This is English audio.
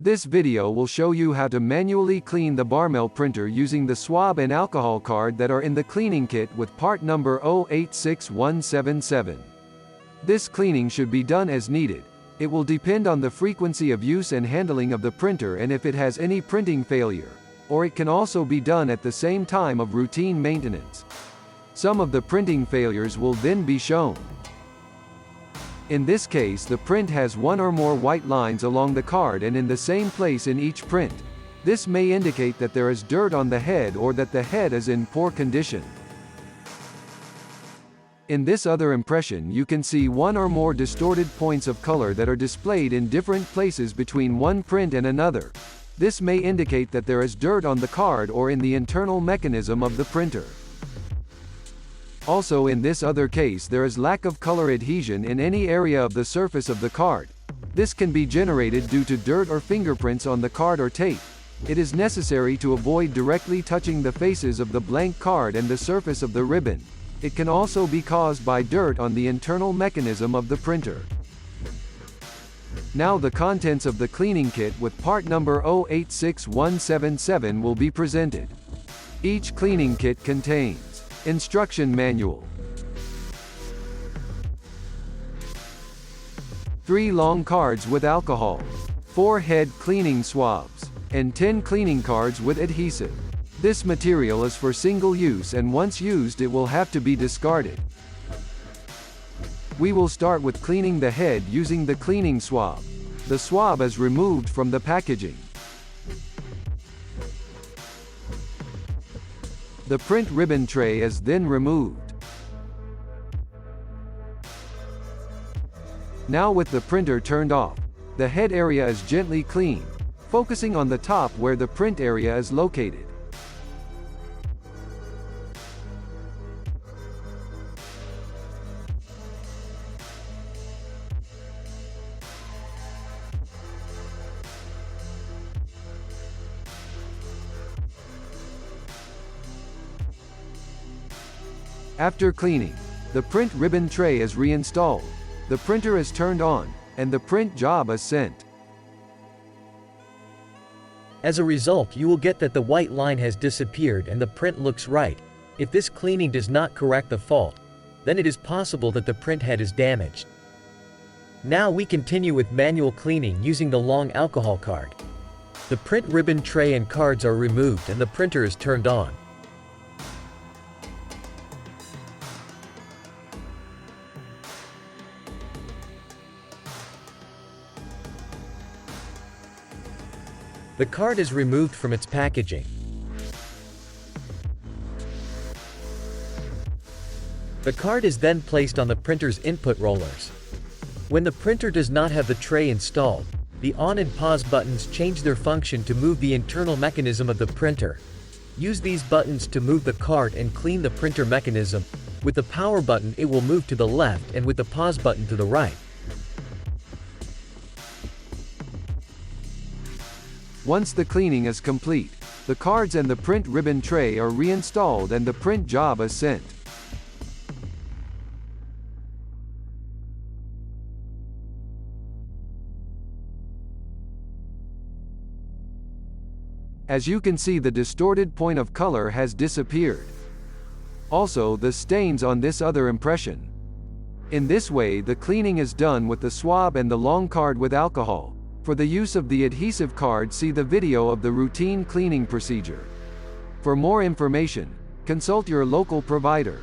This video will show you how to manually clean the Barmel printer using the swab and alcohol card that are in the cleaning kit with part number 086177. This cleaning should be done as needed. It will depend on the frequency of use and handling of the printer and if it has any printing failure, or it can also be done at the same time of routine maintenance. Some of the printing failures will then be shown. In this case, the print has one or more white lines along the card and in the same place in each print. This may indicate that there is dirt on the head or that the head is in poor condition. In this other impression, you can see one or more distorted points of color that are displayed in different places between one print and another. This may indicate that there is dirt on the card or in the internal mechanism of the printer. Also, in this other case, there is lack of color adhesion in any area of the surface of the card. This can be generated due to dirt or fingerprints on the card or tape. It is necessary to avoid directly touching the faces of the blank card and the surface of the ribbon. It can also be caused by dirt on the internal mechanism of the printer. Now the contents of the cleaning kit with part number 086177 will be presented. Each cleaning kit contains Instruction Manual, 3 long cards with alcohol, 4 head cleaning swabs, and 10 cleaning cards with adhesive. This material is for single use and once used it will have to be discarded. We will start with cleaning the head using the cleaning swab. The swab is removed from the packaging. The print ribbon tray is then removed. Now with the printer turned off, the head area is gently cleaned, focusing on the top where the print area is located. After cleaning, the print ribbon tray is reinstalled, the printer is turned on, and the print job is sent. As a result, you will get that the white line has disappeared and the print looks right. If this cleaning does not correct the fault, then it is possible that the print head is damaged. Now we continue with manual cleaning using the long alcohol card. The print ribbon tray and cards are removed and the printer is turned on. The card is removed from its packaging. The card is then placed on the printer's input rollers. When the printer does not have the tray installed, the on and pause buttons change their function to move the internal mechanism of the printer. Use these buttons to move the card and clean the printer mechanism. With the power button, it will move to the left, and with the pause button to the right. Once the cleaning is complete, the cards and the print ribbon tray are reinstalled and the print job is sent. As you can see, the distorted point of color has disappeared. Also, the stains on this other impression. In this way, the cleaning is done with the swab and the long card with alcohol. For the use of the adhesive card, see the video of the routine cleaning procedure. For more information, consult your local provider.